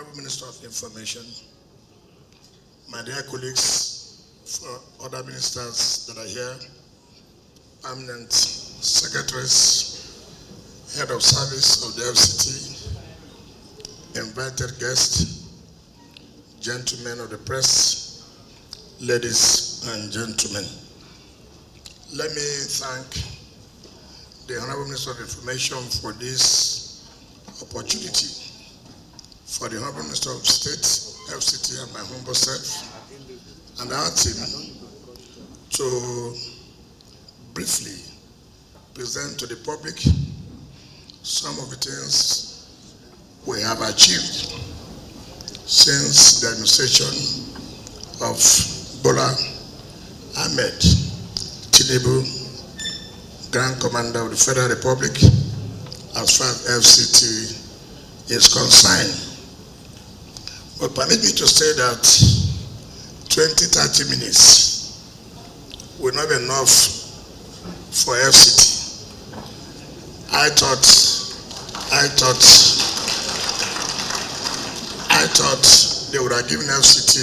Honorable Minister of Information, my dear colleagues, for other ministers that are here, eminent secretaries, head of service of the FCT, invited guests, gentlemen of the press, ladies and gentlemen. Let me thank the Honorable Minister of Information for this opportunity, for the Honorable Minister of State, FCT, and my humble self, and our team to briefly present to the public some of the things we have achieved since the administration of Bola Ahmed Tinubu, Grand Commander of the Federal Republic, as far as FCT is concerned. But permit me to say that 20-30 minutes will not be enough for FCT. I thought they would have given FCT,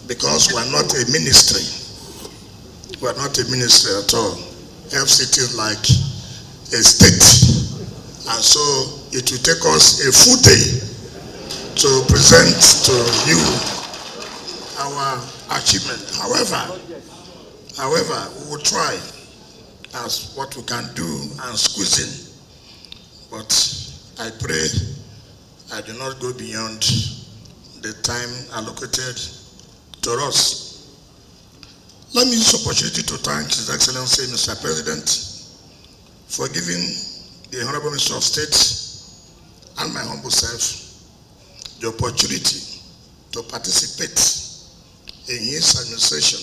because we are not a ministry. We are not a ministry at all. FCT is like a state, and so it will take us a full day to present to you our achievement. However, we will try as what we can do and squeeze in. But I pray I do not go beyond the time allocated to us. Let me use this opportunity to thank His Excellency Mr. President for giving the Honorable Minister of State and my humble self the opportunity to participate in his administration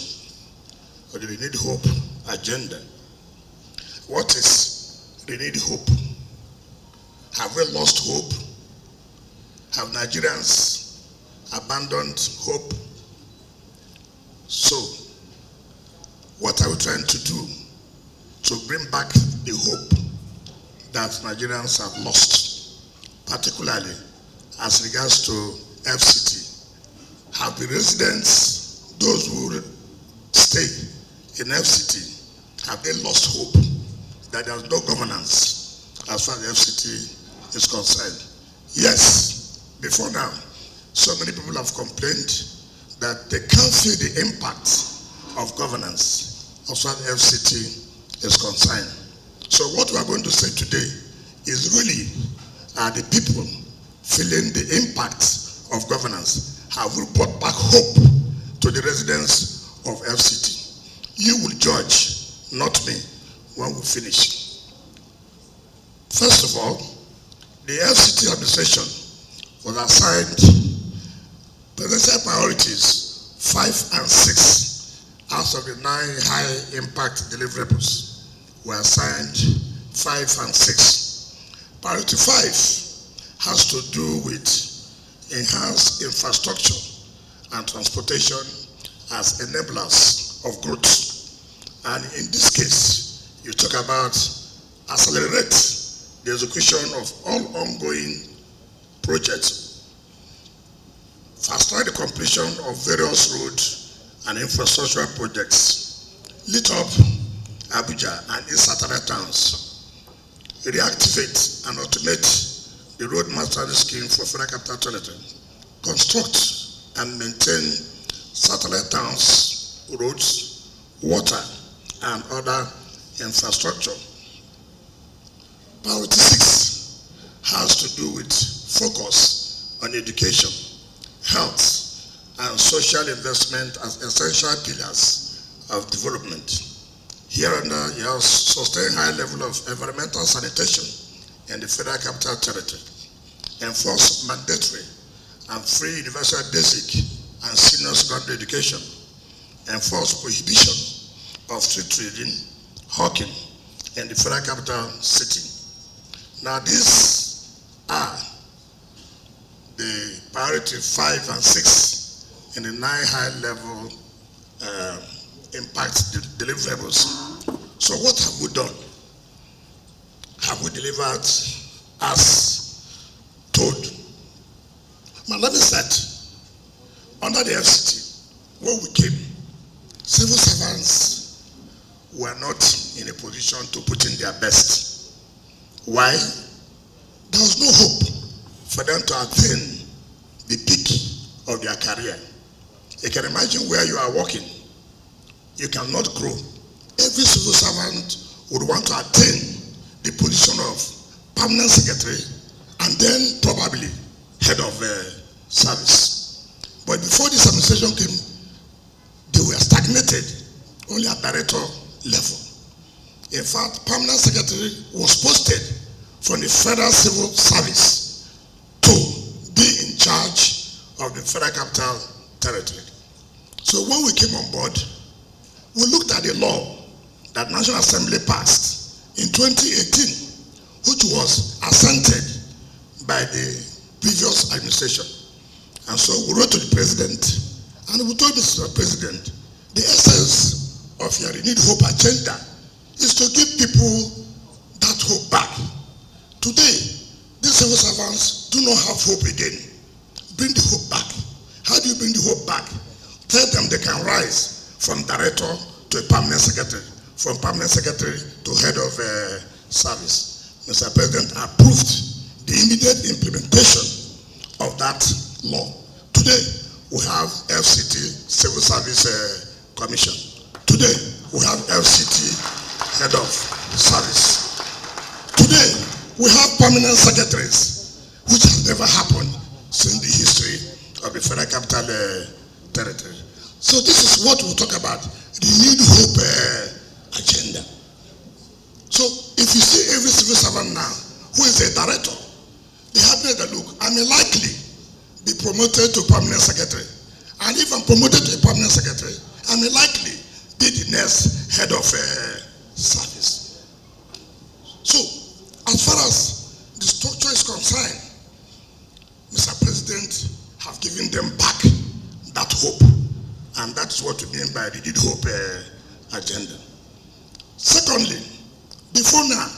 of the Renewed Hope agenda. What is renewed hope? Have we lost hope? Have Nigerians abandoned hope? So, what are we trying to do to bring back the hope that Nigerians have lost, particularly as regards to FCT? Have the residents, those who stay in FCT, have they lost hope that there is no governance as far as the FCT is concerned? Yes, before now, so many people have complained that they can't feel the impact of governance as far as the FCT is concerned. So what we are going to say today is really, are the people feeling the impact of governance? Have we brought back hope to the residents of FCT? You will judge, not me, when we finish. First of all, the FCT administration was assigned presidential priorities 5 and 6 out of the 9 high impact deliverables. Were assigned 5 and 6. Priority 5 has to do with enhanced infrastructure and transportation as enablers of growth. And in this case, you talk about accelerate the execution of all ongoing projects, fast track the completion of various road and infrastructure projects, lit up Abuja and its satellite towns, reactivate and automate the road master scheme for Federal Capital Territory, construct and maintain satellite towns, roads, water, and other infrastructure. Priority 6 has to do with focus on education, health, and social investment as essential pillars of development. Hereunder, you have sustained high level of environmental sanitation in the Federal Capital Territory, enforce mandatory and free universal basic and senior secondary education, enforce prohibition of street trading, hawking in the Federal Capital City. Now these are the priority 5 and 6 in the 9 high-level impact deliverables. So what have we done? Have we delivered as told Now let me start. Under the FCT, when we came, civil servants were not in a position to put in their best. Why? There was no hope for them to attain the peak of their career. You can imagine where you are working. You cannot grow. Every civil servant would want to attain the position of permanent secretary and then probably head of service. But before this administration came, they were stagnated only at director level. In fact, permanent secretary was posted from the federal civil service to be in charge of the federal capital territory. So when we came on board, we looked at the law that National Assembly passed in 2018, which was assented by the previous administration. And so we wrote to the president, and we told Mr. President, the essence of your renewed hope agenda is to give people that hope back. Today, these civil servants do not have hope again. Bring the hope back. How do you bring the hope back? Tell them they can rise from director to a permanent secretary, from permanent secretary to head of service. Mr. President approved the immediate implementation of that law. Today, we have FCT, Civil Service Commission. Today, we have FCT, Head of Service. Today, we have permanent secretaries, which has never happened since the history of the Federal Capital Territory. So this is what we'll talk about, the renewed hope agenda. So if you see every civil servant now who is a director, they have made a look, I may likely be promoted to permanent secretary. And if I'm promoted to a permanent secretary, I may likely be the next head of service. So, as far as the structure is concerned, Mr. President have given them back that hope. And that's what we mean by the renewed hope agenda. Secondly, before now,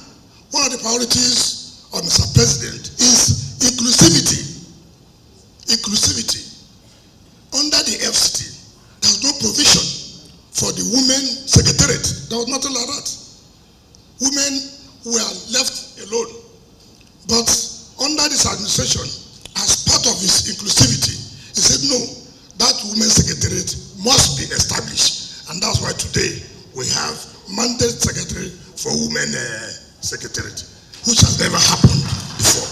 one of the priorities of Mr. President is inclusivity. Inclusivity. Under the FCT, there was no provision for the women secretariat. There was nothing like that. Women were left alone. But under this administration, as part of his inclusivity, he said, no, that women secretariat must be established. And that's why today we have mandate secretary for women secretariat, which has never happened before.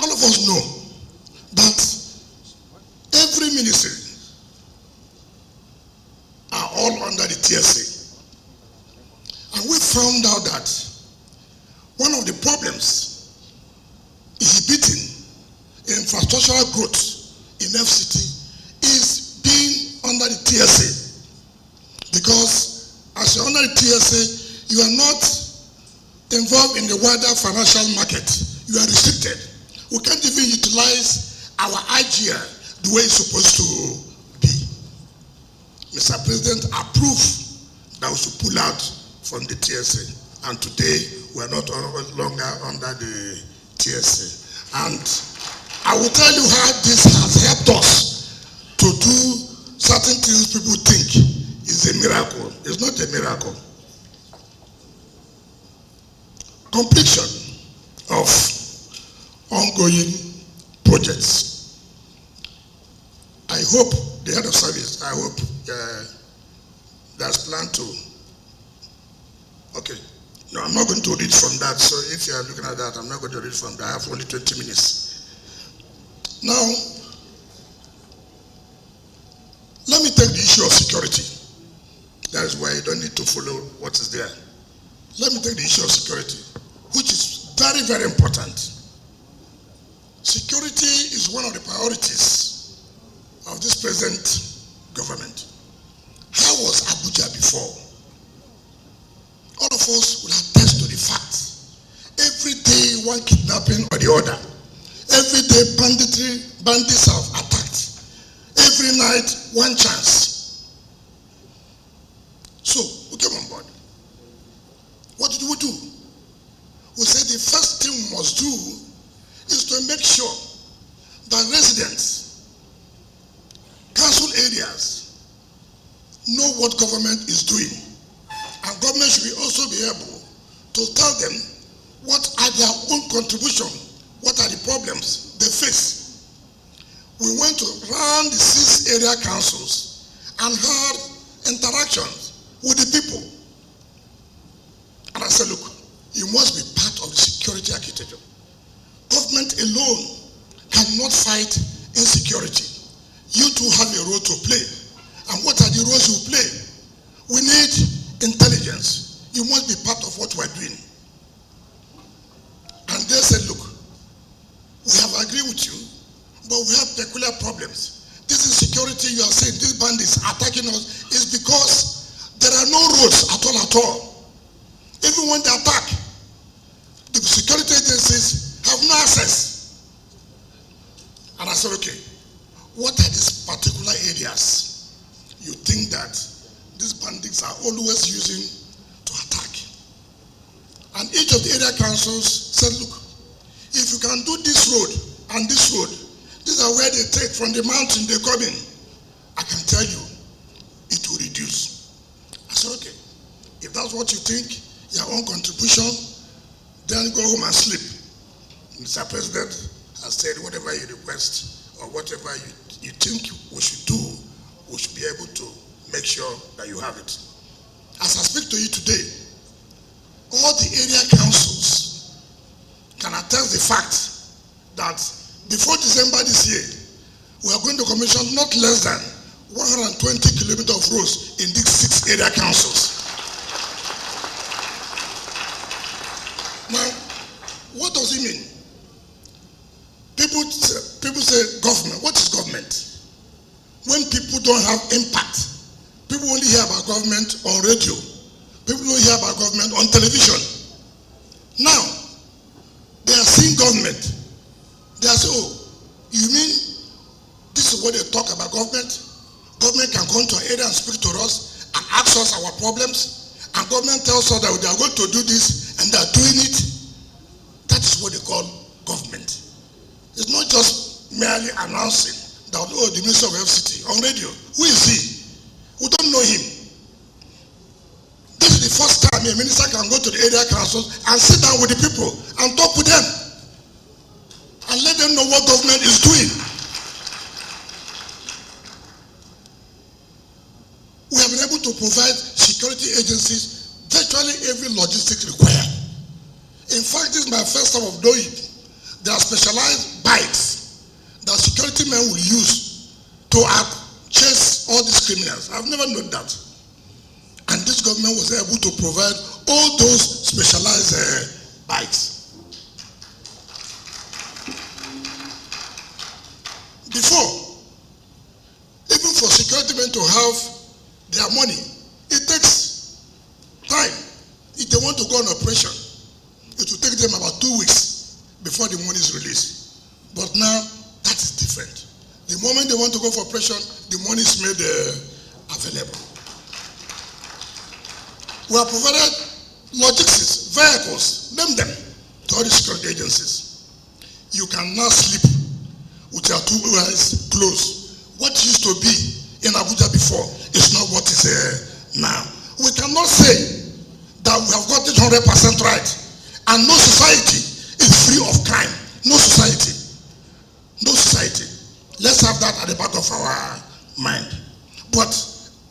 All of us know that every ministry are all under the TSA. And we found out that one of the problems inhibiting infrastructural growth in FCT is being under the TSA. Because as you're under the TSA, you are not involved in the wider financial market. You are restricted. We can't even utilize our IGR the way it's supposed to be. Mr. President approved that we should pull out from the TSA. And today, we are not longer under the TSA. And I will tell you how this has helped us to do certain things people think is a miracle. It's not a miracle. Completion of ongoing projects. I hope the head of service, I hope there's plan to. Okay. No, I'm not going to read from that. So if you are looking at that, I'm not going to read from that. I have only 20 minutes. Now, let me take the issue of security. That is why you don't need to follow what is there. Let me take the issue of security, which is very, very important. Security is one of the priorities of this present government. How was Abuja before? All of us will attest to the fact. Every day one kidnapping or the other. Every day bandits have attacked. Every night one chance. So we came on board. What did we do? We said the first thing we must do is to know what government is doing. And government should also be able to tell them what are their own contribution, what are the problems they face. We went to run the 6 area councils and had interactions with the people. And I said, look, you must be part of the security architecture. Government alone cannot fight insecurity. You too have a role to play. And what are the roles you play? We need intelligence. You must be part of what we're doing. And they said, look, we have agreed with you, but we have peculiar problems. This insecurity you are saying, these bandits attacking us, is because there are no roads at all. Even when they attack, the security agencies have no access. And I said, okay, what are these particular areas you think that these bandits are always using to attack? And each of the area councils said, look, if you can do this road and this road, these are where they take from the mountain they come in, I can tell you, it will reduce. I said, okay, if that's what you think, your own contribution, then go home and sleep. Mr. President has said whatever you request or whatever you think we should do, we should be able to make sure that you have it. As I speak to you today, all the area councils can attest the fact that before December this year, we are going to commission not less than 120 kilometers of roads in these 6 area councils. Now, what does it mean? People say government. What is government? When people don't have impact, people only hear about government on radio. People don't hear about government on television. Now, they are seeing government. They are saying, oh, you mean this is what they talk about government? Government can come to our area and speak to us and ask us our problems, and government tells us that they are going to do this and they are doing it. That is what they call government. It's not just merely announcing that, oh, the Minister of FCT on radio. Who is he? We don't know him. This is the first time a minister can go to the area councils and sit down with the people and talk with them and let them know what government is doing. We have been able to provide security agencies virtually every logistic required. In fact, this is my first time of doing it. There are specialized bikes that security men will use to chase all these criminals. I've never known that. And this government was able to provide all those specialized bikes. Before, even for security men to have their money, it takes time. If they want to go on operation, it will take them about 2 weeks before the money is released. But now, that is different. The moment they want to go for operation, the money is made available. We have provided logistics, vehicles, name them, to all the security agencies. You can now sleep with your 2 eyes closed. What used to be in Abuja before is not what is now. We cannot say that we have got it 100% right, and no society is free of crime. No society. No society. Let's have that at the back of our mind. But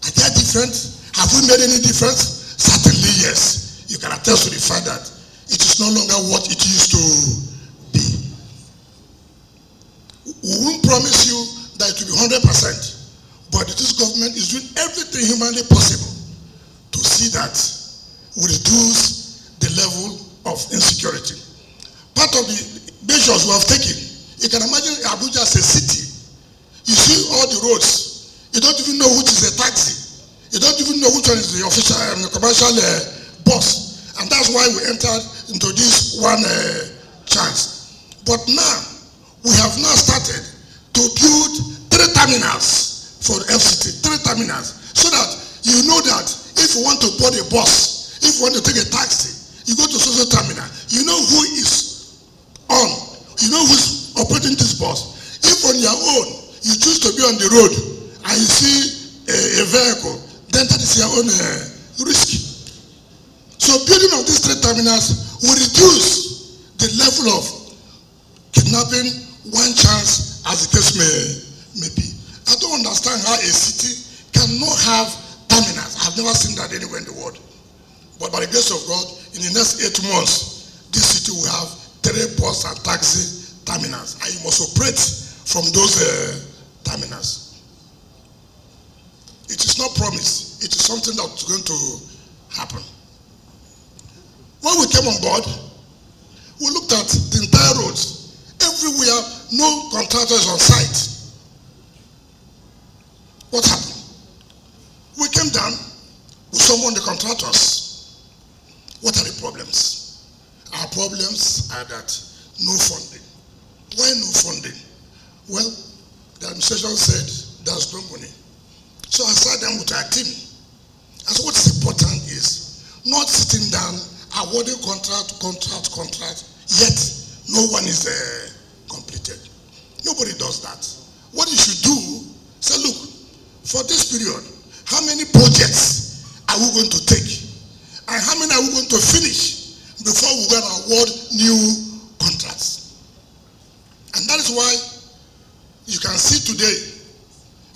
are they different? Have we made any difference? Certainly yes. You can attest to the fact that it is no longer what it used to be. We won't promise you that it will be 100%, but this government is doing everything humanly possible to see that we reduce the level of insecurity. Part of the measures we have taken, you can imagine Abuja as a city. You see all the roads, you don't even know which is a taxi. You don't even know which one is the official commercial bus. And that's why we entered into this one chance. But now, we have now started to build 3 terminals for FCT, 3 terminals, so that you know that if you want to board a bus, if you want to take a taxi, you go to social terminal, you know who is on, you know who's operating this bus. If on your own, you choose to be on the road and you see a vehicle, then that is your own risk. So building of these 3 terminals will reduce the level of kidnapping, one chance, as the case may be. I don't understand how a city cannot have terminals. I've never seen that anywhere in the world. But by the grace of God, in the next 8 months, this city will have 3 bus and taxi terminals, and you must operate from those terminals. It is not promise. It is something that's going to happen. When we came on board, we looked at the entire roads. Everywhere, no contractors on site. What happened? We came down, we summoned the contractors. What are the problems? Our problems are that no funding. Why no funding? Well, the administration said there's no money. So I sat down with our team. I said, what is important is not sitting down, awarding contract, yet no one is completed. Nobody does that. What you should do, say, look, for this period, how many projects are we going to take? And how many are we going to finish before we going to award new contracts? And that is why you can see today,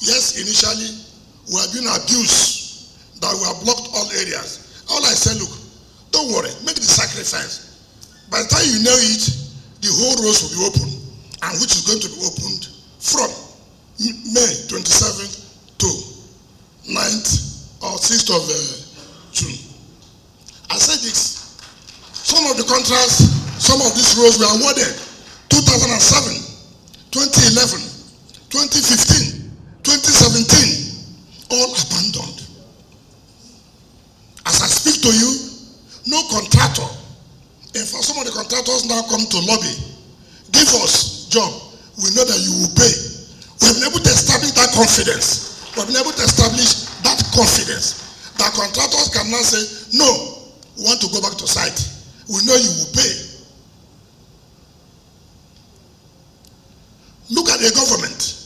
yes, initially, we have been abused, that we have blocked all areas. All I say, look, don't worry, make the sacrifice. By the time you know it, the whole roads will be open, and which is going to be opened from May 27th to 9th or 6th of June. I said this, some of the contracts, some of these roads were awarded 2007, 2011, 2015, 2017, all abandoned. As I speak to you, no contractor, in fact some of the contractors now come to lobby, give us job, we know that you will pay. We have been able to establish that confidence. We have been able to establish that confidence that contractors can now say, no, we want to go back to site. We know you will pay. Look at the government.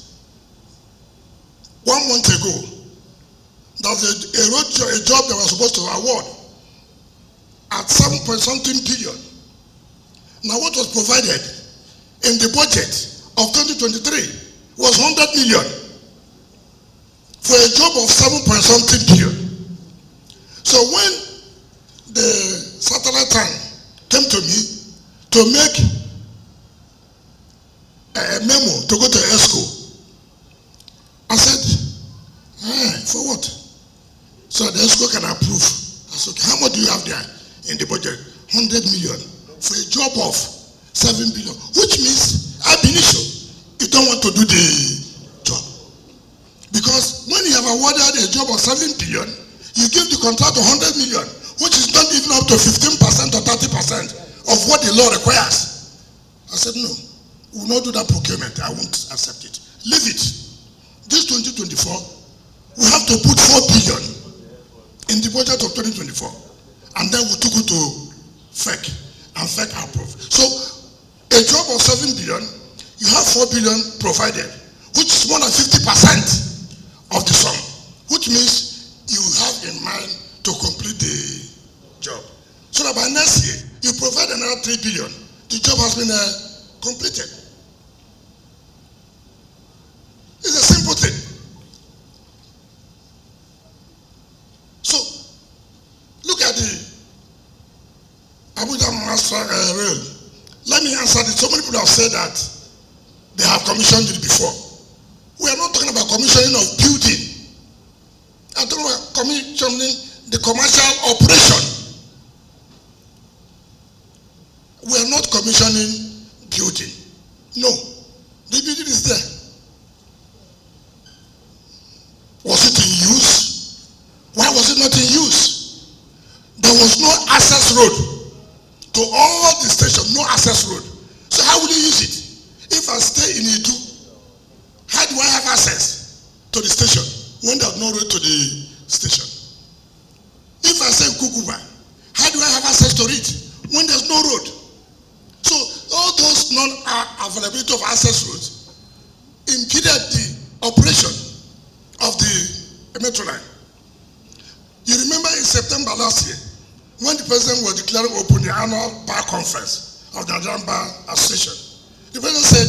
1 month ago, there was a job they were supposed to award at 7.something billion. Now what was provided in the budget of 2023 was 100 million. For a job of 7.something billion. So when the satellite tank came to me to make a memo to go to ESCO, I said, for what? So the ESCO can approve. I said, okay, how much do you have there in the budget? 100 million for a job of 7 billion, which means ab initio, you don't want to do the job. Because when you have awarded a job of 7 billion, you give the contractor 100 million, which is not even up to 15% or 30% of what the law requires. I said, no, we will not do that procurement. I won't accept it. Leave it. This 2024, we have to put 4 billion in the budget of 2024. And then we took it to FEC, and FEC approved. So, a job of 7 billion, you have 4 billion provided, which is more than 50% of the sum, which means you have in mind to complete the job. So that by next year, you provide another 3 billion, the job has been completed. It's a simple thing. So, look at the Abuja Master Rail. Let me answer this. So many people have said that they have commissioned it before. We are not talking about commissioning of building. I'm talking about commissioning the commercial operation. We are not commissioning building. No. The building is there. Was it in use? Why was it not in use? There was no access road to all the stations, no access road. So how will you use it? If I stay in Idu, how do I have access to the station when there's no road to the station? If I say Kukuba, how do I have access to it when there's no road? So all those non-availability of access roads impeded the operation of the metro line. September last year, when the president was declaring open the annual bar conference of the Nigerian Bar Association, the president said,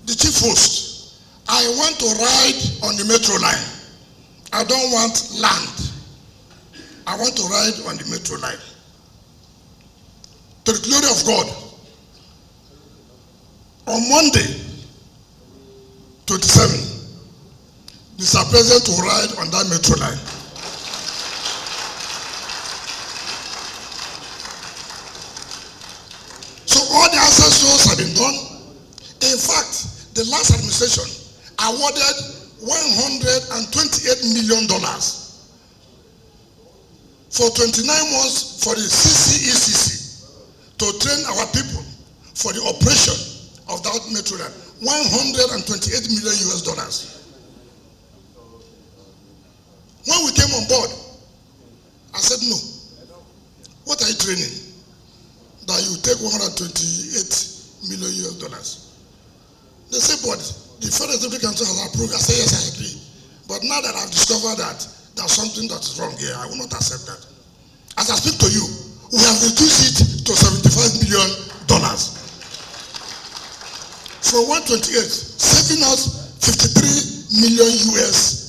the chief host, I want to ride on the metro line. I don't want land. I want to ride on the metro line. To the glory of God, on Monday, 27, Mr. President will ride on that metro line. So all the ancestors have been done. In fact, the last administration awarded $128 million for 29 months for the CCECC to train our people for the operation of that metro line. $128 million US. When we came on board, I said, no. What are you training? That you take $128 million US. They said, but the Federal Executive Council has approved. I said, yes, I agree. But now that I've discovered that there's something that is wrong here, I will not accept that. As I speak to you, we have reduced it to $75 million. From 128, saving us $53 million US.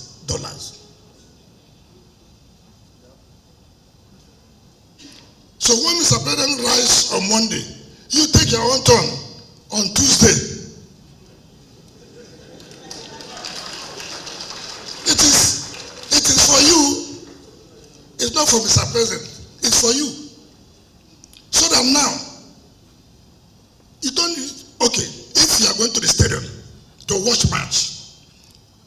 So when Mr. President rises on Monday, you take your own turn on Tuesday. It is for you. It's not for Mr. President. It's for you. So that now, you don't need, okay, if you are going to the stadium to watch match,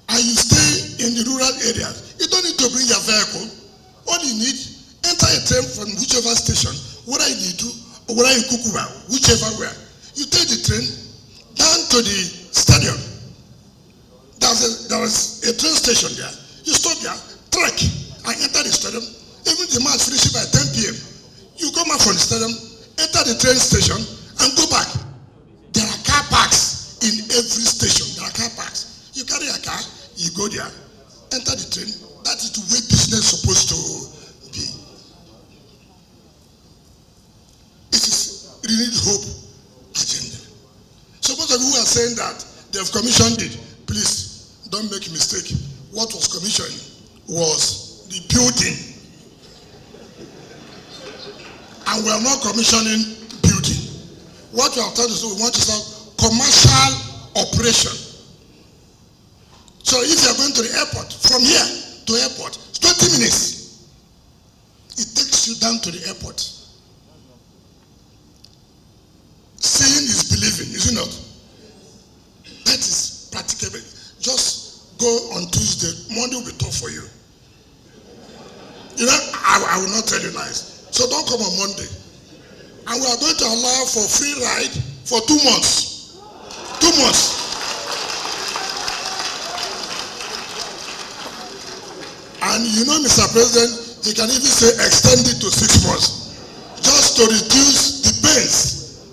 and you stay in the rural areas, you don't need to bring your vehicle. All you need, enter a train from whichever station, whether in Itu or whether in Kukuba, whichever where. You take the train down to the stadium. There is a train station there. You stop there, trek, and enter the stadium. Even the match finishes by 10 p.m. You come out from the stadium, enter the train station, and go back. There are car parks in every station. There are car parks. You carry a car, you go there, enter the train. That is the way business is supposed to be. It is renewed hope agenda. So most of you are saying that they have commissioned it. Please don't make a mistake. What was commissioned was the building. And we are not commissioning building. What we are trying to do, we want to start commercial operation. So if you are going to the airport, from here to airport, it's 20 minutes. It takes you down to the airport. Seeing is believing, is it not? That is practicable. Just go on Tuesday. Monday will be tough for you. You know, I will not tell you lies. So don't come on Monday. And we are going to allow for free ride for 2 months. 2 months. And you know, Mr. President, he can even say extend it to 6 months. Just to reduce the pains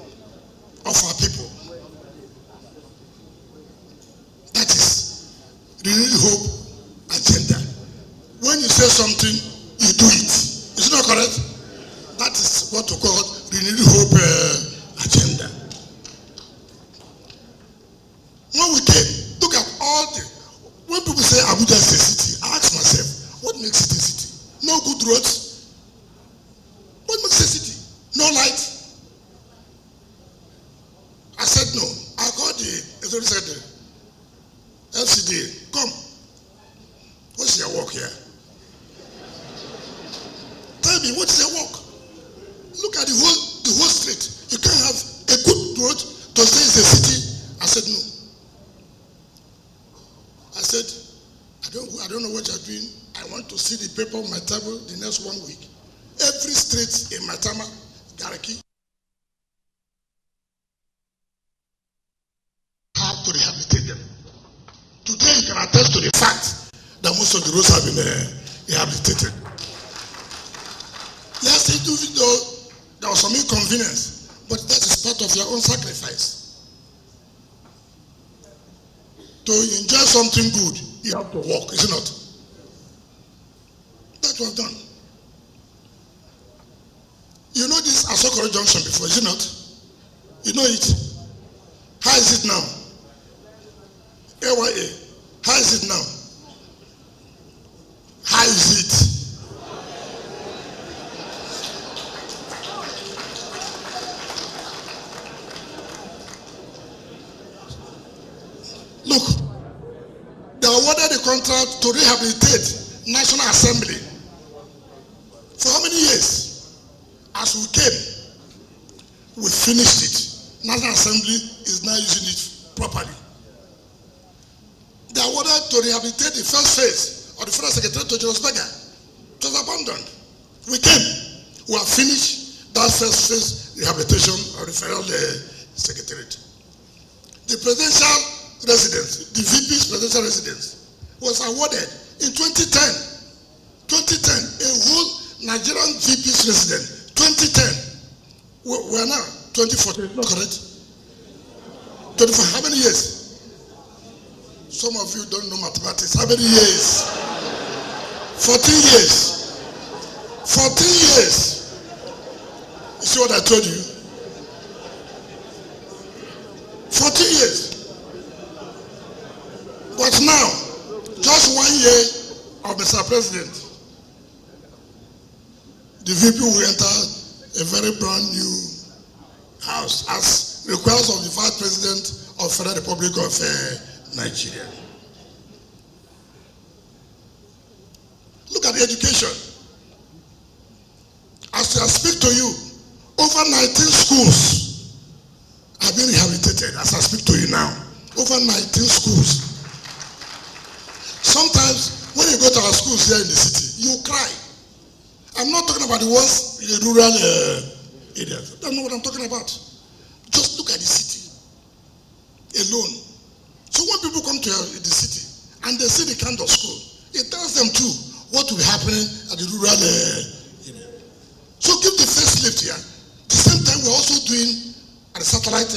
of our people. That is renewed hope agenda. When you say something, you do it. Is it not correct? That is what we call renewed hope agenda. When we came, look at all the, when people say Abuja is a city, I ask myself, what makes it a city? No good roads. What makes it a city? No light. I said no. I called the FCT, come. What's your work here? Tell me, what's your work? Look at the whole street. You can't have a good road to say it's a city. I said no. I said, I don't know what you're doing. I want to see the paper on my table the next 1 week. Every street in Matama, Garaki, have to rehabilitate them. Today you can attest to the fact that most of the roads have been rehabilitated. Yes, even though there was some inconvenience, but that is part of your own sacrifice. To enjoy something good, you have to work, is it not? That's what I've done. Sectorial junction before, is it not? You know it. How is it now? AYA. How is it now? How is it? Look, they awarded the contract to rehabilitate National Assembly. For how many years? As we came, we finished it. National Assembly is now using it properly. They awarded to rehabilitate the first phase of the Federal Secretariat to Johannesburg. It was abandoned. We came. We have finished that first phase rehabilitation of the Federal Secretariat. The presidential residence, the VP's presidential residence, was awarded in 2010. 2010, a whole Nigerian VP's residence. 2010. We are now 2014, correct? 24. How many years? Some of you don't know mathematics. How many years? 14 years. 14 years. You see what I told you? 14 years. But now, just 1 year of Mr. President, the VP will enter a very brand new house as request of the Vice President of Federal Republic of Nigeria. Look at the education. As I speak to you, over 19 schools have been rehabilitated as I speak to you now. Over 19 schools. Sometimes when you go to our schools here in the city, you cry. I'm not talking about the ones in the rural areas. That's not what I'm talking about. Just look at the city alone. So when people come to the city and they see the kind of school, it tells them too what will be happening at the rural area. So give the facelift here. At the same time, we're also doing at the satellite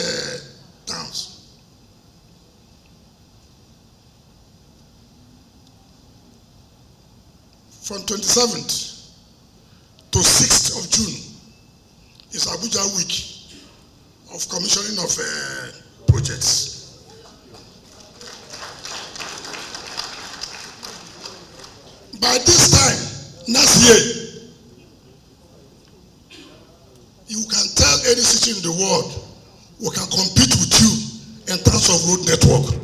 towns. From 27th to 6th of June is Abuja Week of commissioning of projects. By this time, next year, you can tell any city in the world we can compete with you in terms of road network.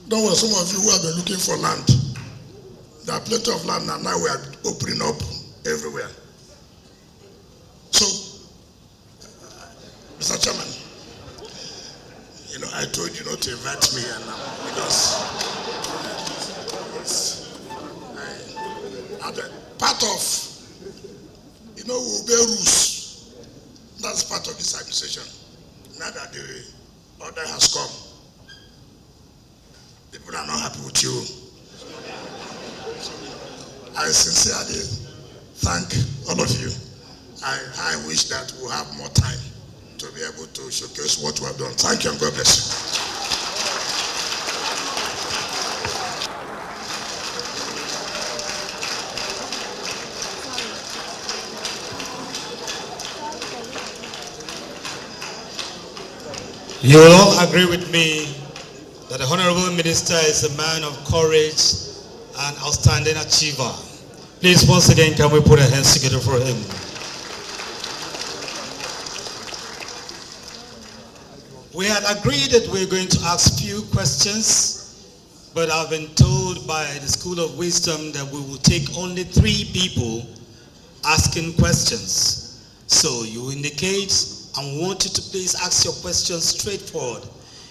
Don't worry, some of you who have been looking for land, there are plenty of land and now we are opening up everywhere. So, Mr. Chairman, you know, I told you not to invite me here now because part of, you know, we obey rules. That's part of this administration. Now that the order has come, people are not happy with you. I sincerely thank all of you. I wish that we'll have more time to be able to showcase what we have done. Thank you and God bless you. You will all agree with me that the Honorable Minister is a man of courage and outstanding achiever. Please, once again, can we put our hands together for him? We had agreed that we're going to ask few questions, but I've been told by the School of Wisdom that we will take only 3 people asking questions. So you indicate and want you to please ask your questions straightforward.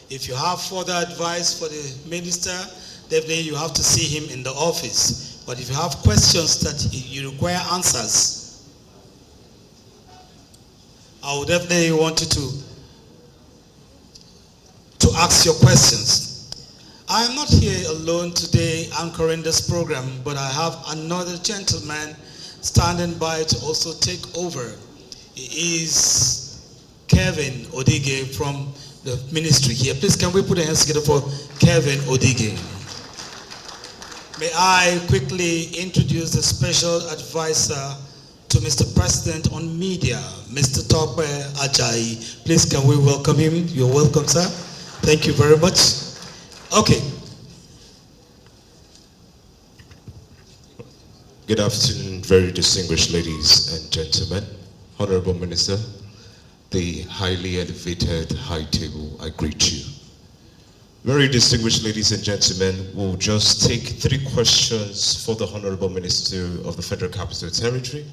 If you have further advice for the minister, definitely you have to see him in the office. But if you have questions that you require answers, I would definitely want you to ask your questions. I am not here alone today anchoring this program, but I have another gentleman standing by to also take over. He is Kevin Odige from the ministry here. Please, can we put our hands together for Kevin Odige? May I quickly introduce the special advisor to Mr. President on Media, Mr. Tokwe Ajayi. Please can we welcome him? You're welcome, sir. Thank you very much. Okay. Good afternoon, very distinguished ladies and gentlemen. Honorable Minister, the highly elevated high table, I greet you. Very distinguished ladies and gentlemen, we'll just take 3 questions for the Honorable Minister of the Federal Capital Territory,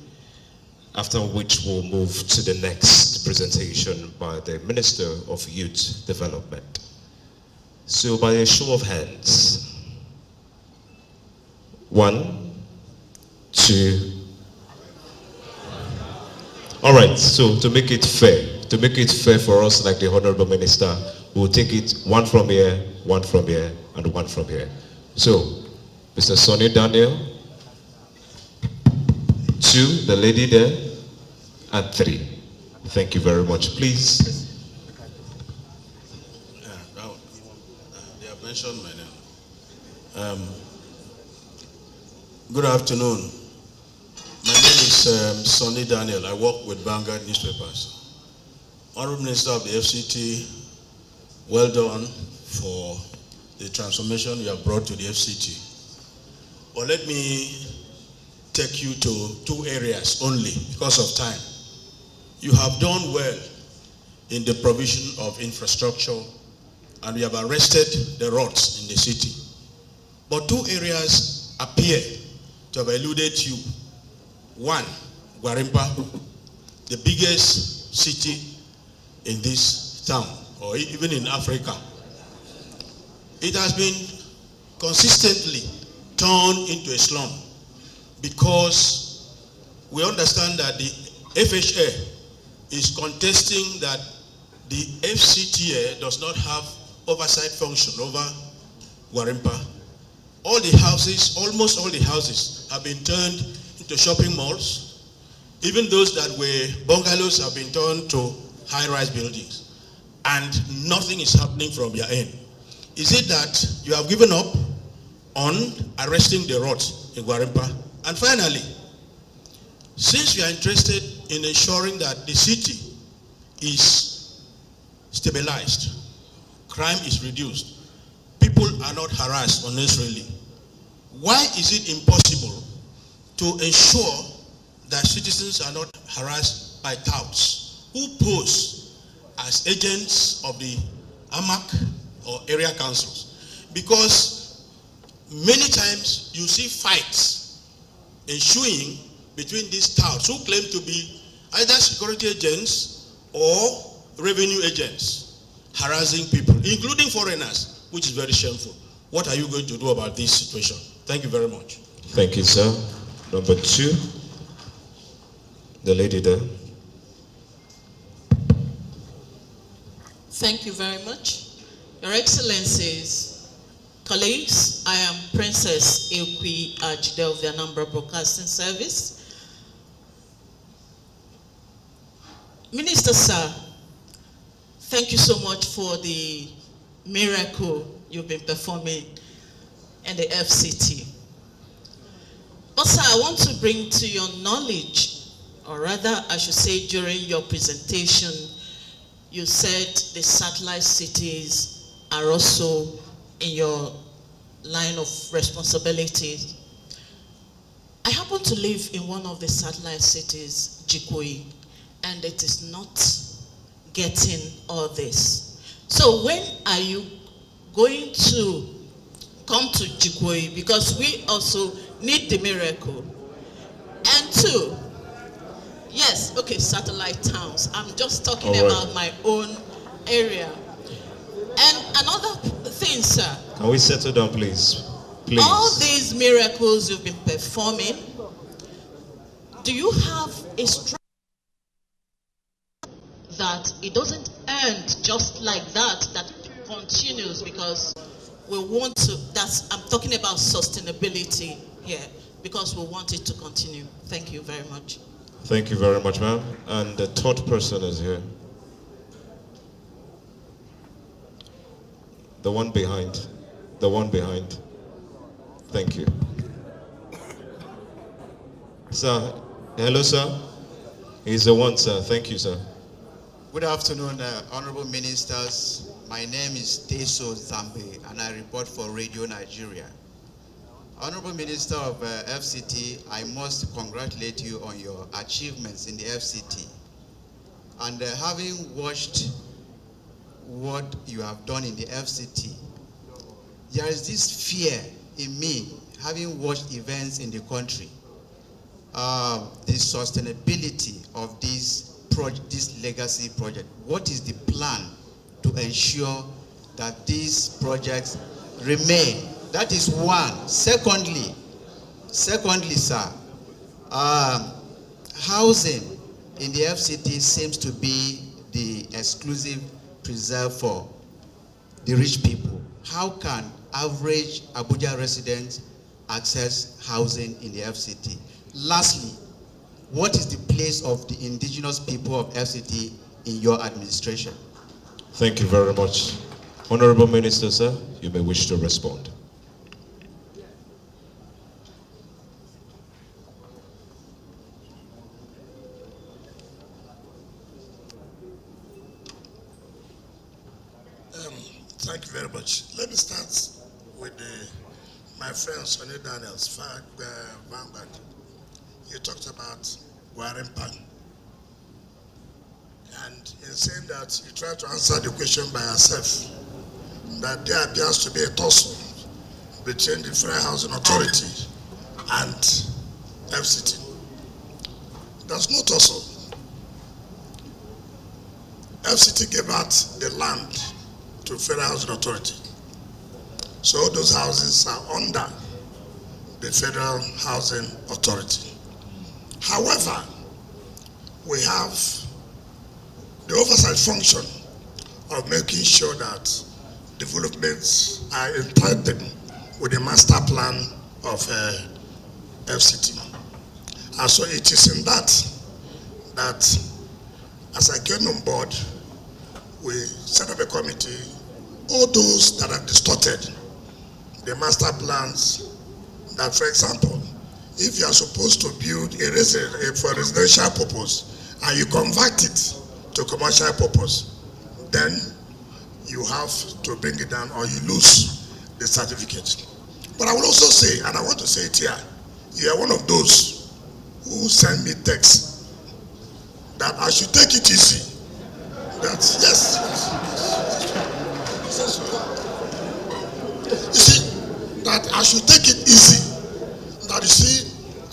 after which we'll move to the next presentation by the Minister of Youth Development. So by a show of hands, 1, 2. All right, so to make it fair for us, like the Honorable Minister, we'll take it 1 from here, 1 from here, and 1 from here. So, Mr. Sonny Daniel, 2, the lady there, and 3. Thank you very much. Please. They have mentioned my name. Good afternoon. My name is Sonny Daniel. I work with Vanguard Newspapers. Honorable Minister of the FCT, well done for the transformation you have brought to the FCT. But let me take you to 2 areas only because of time. You have done well in the provision of infrastructure and we have arrested the rots in the city. But 2 areas appear to have eluded you. 1, Gwarimpa, the biggest city in this town, or even in Africa. It has been consistently turned into a slum because we understand that the FHA is contesting that the FCTA does not have oversight function over Gwarimpa. All the houses, almost all the houses have been turned into shopping malls. Even those that were bungalows have been turned to high-rise buildings. And nothing is happening from your end. Is it that you have given up on arresting the rots in Gwarimpa? And finally, since you are interested in ensuring that the city is stabilized, crime is reduced, people are not harassed unnecessarily, why is it impossible to ensure that citizens are not harassed by touts who pose as agents of the AMAC or area councils? Because many times you see fights ensuing between these touts who claim to be either security agents or revenue agents, harassing people, including foreigners, which is very shameful. What are you going to do about this situation? Thank you very much. Thank you, sir. Number 2, the lady there. Thank you very much. Your Excellencies, colleagues, I am Princess Ekwi Ajide of the Anambra Broadcasting Service. Minister, sir, thank you so much for the miracle you've been performing in the FCT. But sir, I want to bring to your knowledge, or rather I should say during your presentation, you said the satellite cities are also in your line of responsibility. I happen to live in one of the satellite cities, Jikoi, and it is not getting all this. So when are you going to come to Jikoi? Because we also need the miracle. And 2, yes, okay, satellite towns. I'm just talking about my own area. And another thing, sir. Can we settle down, please? Please. All these miracles you've been performing, do you have a strategy that it doesn't end just like that, that continues? Because we want to, I'm talking about sustainability here, because we want it to continue. Thank you very much. Thank you very much, ma'am. And the 3rd person is here. The one behind. The one behind. Thank you. Sir, hello, sir. He's the one, sir. Thank you, sir. Good afternoon, honorable ministers. My name is Teso Zambe, and I report for Radio Nigeria. Honorable Minister of FCT, I must congratulate you on your achievements in the FCT. And having watched what you have done in the FCT, there is this fear in me, having watched events in the country, the sustainability of this legacy project. What is the plan to ensure that these projects remain? That is one. Secondly, sir, housing in the FCT seems to be the exclusive preserve for the rich people. How can average Abuja residents access housing in the FCT? Lastly, what is the place of the indigenous people of FCT in your administration? Thank you very much. Honorable Minister, sir, you may wish to respond. Thank you very much. Let me start with my friend Sonny Daniels, Vanguard. You talked about Warimpa. And in saying that, you try to answer the question by yourself, that there appears to be a tussle between the Fair Housing Authority and FCT. There's no tussle. FCT gave out the land to Federal Housing Authority. So all those houses are under the Federal Housing Authority. However, we have the oversight function of making sure that developments are in tandem with the master plan of FCT. And so it is in that as I came on board, we set up a committee. All those that have distorted the master plans, that for example, if you are supposed to build for residential purpose and you convert it to commercial purpose, then you have to bring it down or you lose the certificate. But I will also say, and I want to say it here, you are one of those who send me texts that I should take it easy. That yes. You see, that I should take it easy. That you see,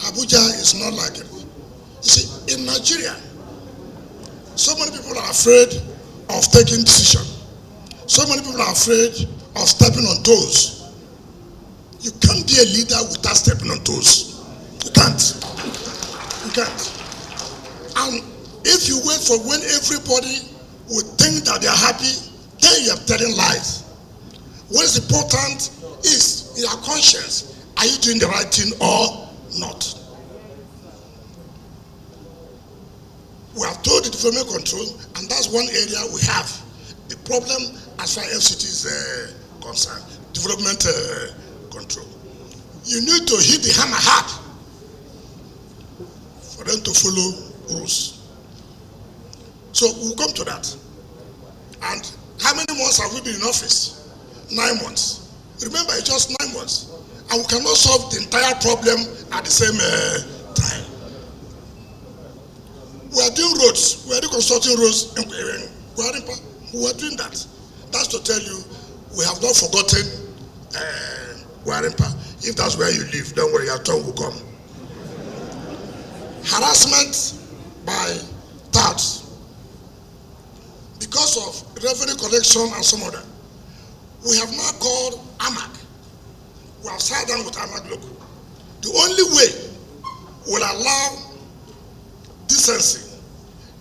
Abuja is not like it. You see, in Nigeria, so many people are afraid of taking decision. So many people are afraid of stepping on toes. You can't be a leader without stepping on toes. You can't. You can't. And if you wait for when everybody would think that they are happy, then you are telling lies. What is important is in your conscience, are you doing the right thing or not? We have told the development control, and that's one area we have the problem as far as FCT is concerned, development control. You need to hit the hammer hard for them to follow rules. So we'll come to that. And how many months have we been in office? 9 months. Remember, it's just 9 months. And we cannot solve the entire problem at the same time. We are doing roads. We are doing constructing roads in Guarimpa. We are doing that. That's to tell you, we have not forgotten Guarimpa. If that's where you live, don't worry, your turn will come. Harassment by thugs. Because of revenue collection and some other, we have now called AMAC. We have sat down with AMAC. Look, the only way we'll allow decency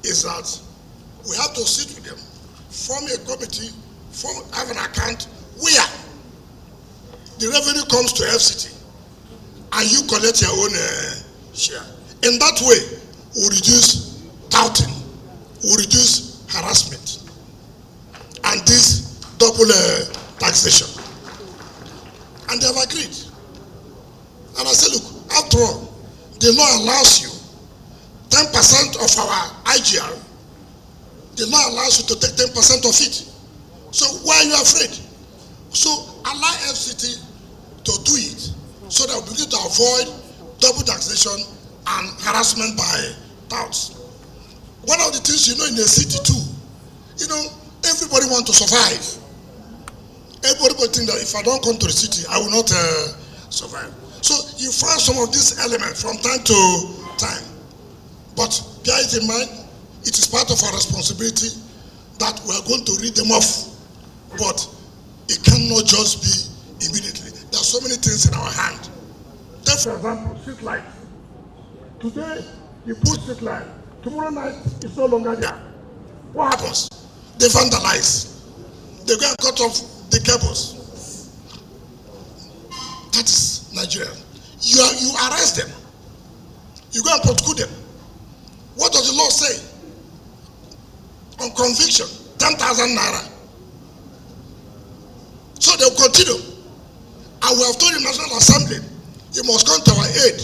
is that we have to sit with them, form a committee, have an account where the revenue comes to FCT and you collect your own share. In that way, we'll reduce touting, we'll reduce harassment, and this double taxation. And they have agreed. And I said, look, after all, the law allows you 10% of our IGR. The law allows you to take 10% of it. So why are you afraid? So allow FCT to do it so that we begin to avoid double taxation and harassment by touts. One of the things you know in the city too, you know, everybody wants to survive. Everybody think that if I don't come to the city, I will not survive. So you find some of these elements from time to time. But bear it in mind, it is part of our responsibility that we are going to read them off. But it cannot just be immediately. There are so many things in our hand. Take for example, street light. Today, you put street light. Tomorrow night, it's no longer there. What happens? They vandalize. They go and cut off the cables. That is Nigeria. You arrest them. You go and prosecute them. What does the law say? On conviction, 10,000 naira. So they will continue. And we have told the National Assembly, you must come to our aid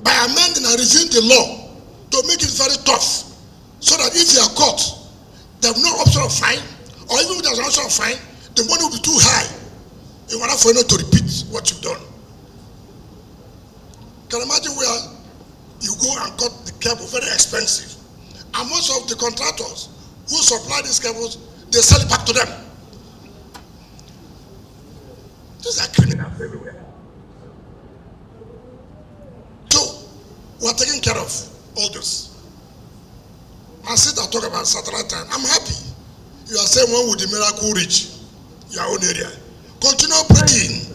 by amending and reviewing the law to make it very tough, so that if you are caught, there's no option of fine, or even if there's an option of fine, the money will be too high in order for you not to repeat what you've done. Can you imagine where you go and cut the cable, very expensive, and most of the contractors who supply these cables, they sell it back to them. These are criminals everywhere. So, we are taking care of all this. My sister talk about satellite time. I'm happy. You are saying, when will the miracle reach your own area? Continue praying.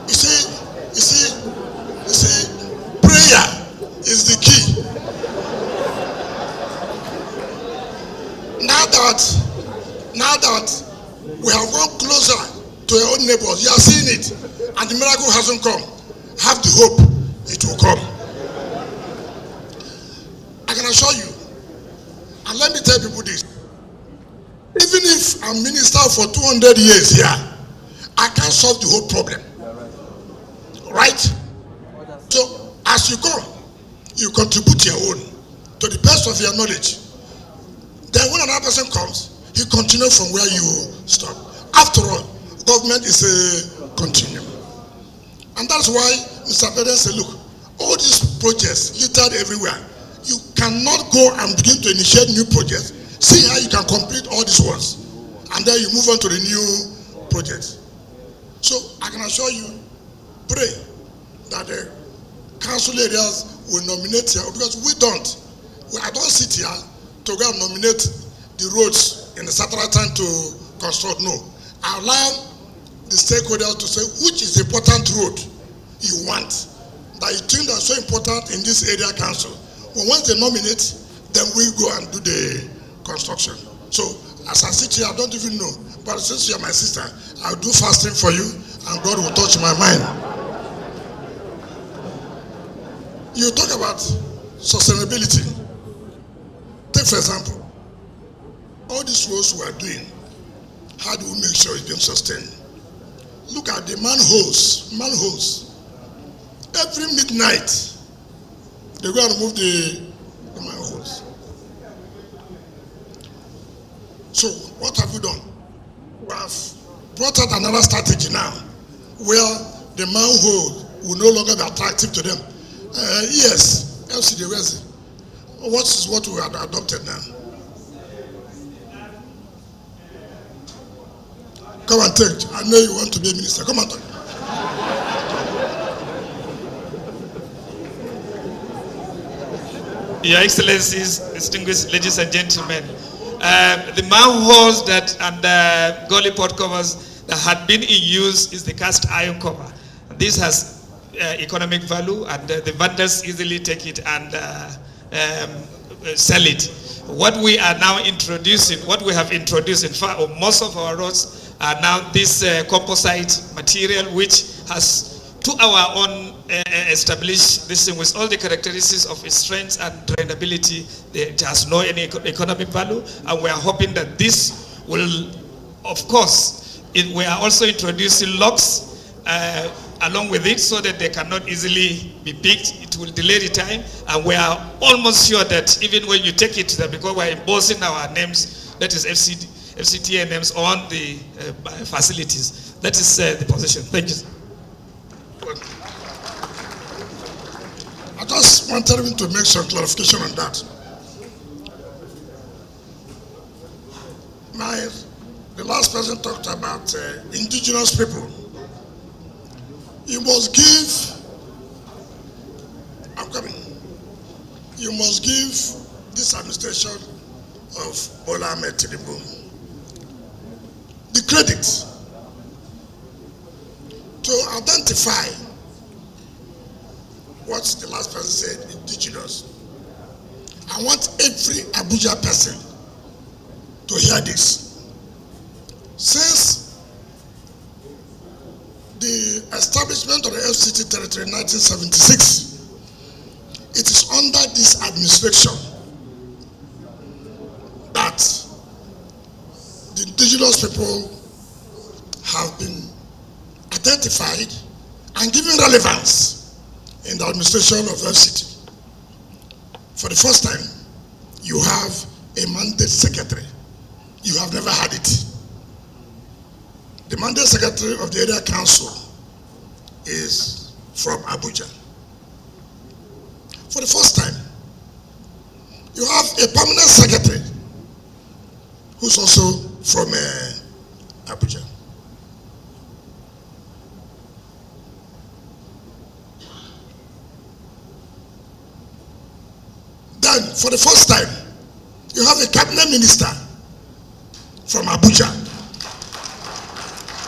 You see, prayer is the key. Now that we have gone closer to our own neighbors, you are seeing it, and the miracle hasn't come. Have the hope it will come. I can assure you, and let me tell people this, even if I'm minister for 200 years here, I can't solve the whole problem. Right? So, as you come, you contribute your own to the best of your knowledge. Then when another person comes, he continues from where you stop. After all, government is a continuum. And that's why Mr. President said, look, all these projects littered everywhere. You cannot go and begin to initiate new projects. See how you can complete all these ones. And then you move on to the new projects. So I can assure you, pray that the council areas will nominate here, because I don't sit here to go and nominate the roads in the satellite time to construct. No. I allow the stakeholders to say which is the important road you want, that you think that's so important in this area council. Well, once they nominate, then we go and do the construction. So as I sit here, I don't even know, but since you're my sister, I'll do fasting for you and God will touch my mind. You talk about sustainability. Take for example, all these roads we are doing, how do we make sure it's being sustained? Look at the manholes. Every midnight, they go and remove the manholes. So what have we done? We have brought out another strategy now, where the manhole will no longer be attractive to them. Yes, FCT, where's it? What we have adopted now? Come and take. I know you want to be a minister. Come and talk. Your Excellencies, distinguished ladies and gentlemen, the manholes and gully pot covers that had been in use is the cast iron cover. This has economic value, and the vendors easily take it and sell it. What we are now introducing, what we have introduced, in fact, on most of our roads are now this composite material, which has, to our own established this thing with all the characteristics of its strength and drainability. It has no any economic value, and we are hoping that this will, of course, we are also introducing locks along with it so that they cannot easily be picked. It will delay the time, and we are almost sure that even when you take it, because we're embossing our names, that is FCT names on the facilities. That is the position. Thank you. I just wanted to make some clarification on that. The last person talked about indigenous people. You must give, I'm coming, you must give this administration of Bola Ahmed Tinubu the credit to identify what the last person said, indigenous. I want every Abuja person to hear this. Since the establishment of the FCT territory in 1976, it is under this administration that the indigenous people have been identified and given relevance in the administration of FCT. For the first time, you have a mandate secretary. You have never had it. The mandate secretary of the area council is from Abuja. For the first time, you have a permanent secretary who's also from Abuja. Then, for the first time, you have a cabinet minister from Abuja.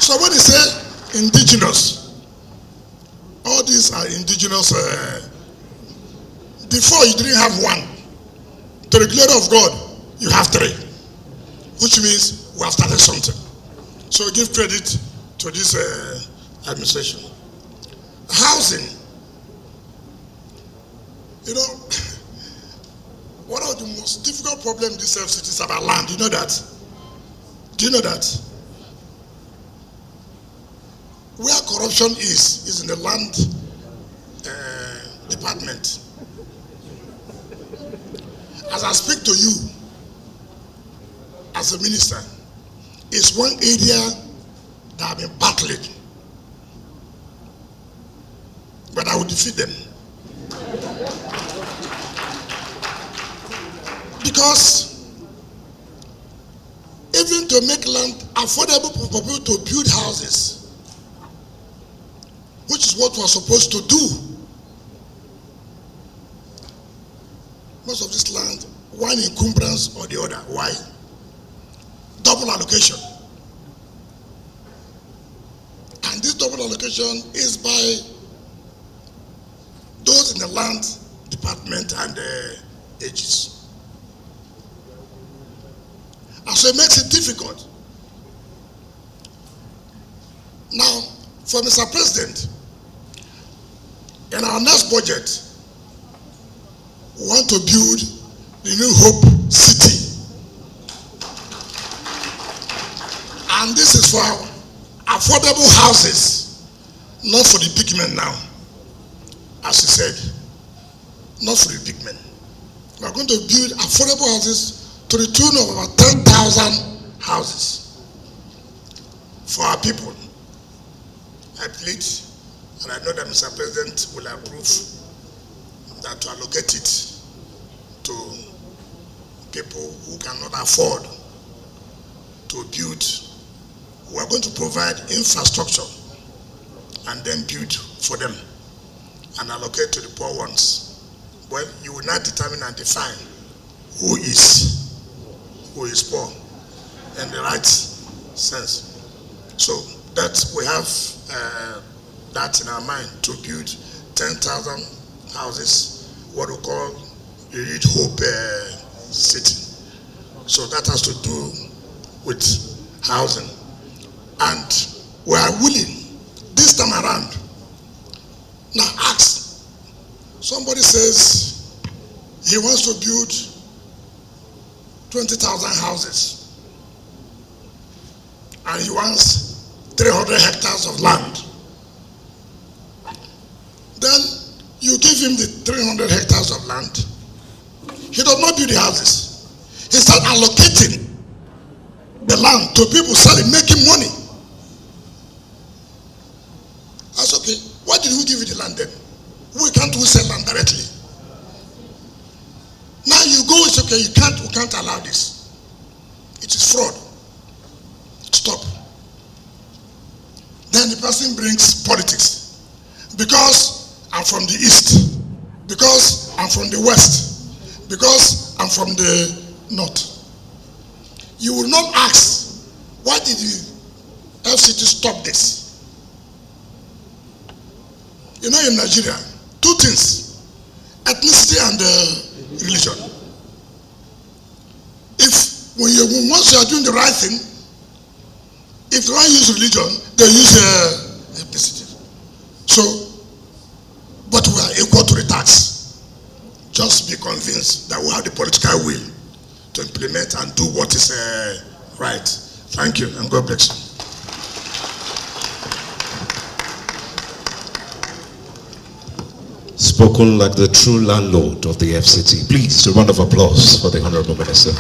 So when they say indigenous, all these are indigenous. Before you didn't have one. To the glory of God, you have three, which means we have started something. So give credit to this administration. Housing, you know, one of the most difficult problems in this FCT is about land. You know that? Do you know that? Where corruption is in the land department. As I speak to you, as a minister, it's one area that I've been battling. But I will defeat them. Because even to make land affordable for people to build houses, which is what we're supposed to do. Most of this land, one encumbrance or the other. Why? Double allocation. And this double allocation is by those in the land department and the ages. And so it makes it difficult. Now, for Mr. President, in our next budget, we want to build the New Hope City. And this is for affordable houses, not for the big men now. As he said, not for the big men. We are going to build affordable houses to the tune of about 10,000 houses for our people. I plead, and I know that Mr. President will approve, that to allocate it to people who cannot afford to build. We are going to provide infrastructure and then build for them and allocate to the poor ones. Well, you will not determine and define who is poor in the right sense. So that we have that in our mind to build 10,000 houses, what we call the Read Hope City. So that has to do with housing. And we are willing this time around. Now ask, somebody says he wants to build 20,000 houses and he wants 300 hectares of land. give him the 300 hectares of land. He does not build the houses. He starts allocating the land to people selling, making money. That's okay. Why did we give you the land then? We can't sell land directly. Now you go, it's okay, we can't allow this. It is fraud. Stop. Then the person brings politics. Because I'm from the east. Because I'm from the west. Because I'm from the north. You will not ask, why did the FCT stop this? You know, in Nigeria, two things, ethnicity and religion. Once you are doing the right thing, if they don't use religion, they use ethnicity. So, but we are equal to the tax. Just be convinced that we have the political will to implement and do what is right. Thank you, and God bless you. Spoken like the true landlord of the FCT. Please, a round of applause for the Honorable Minister.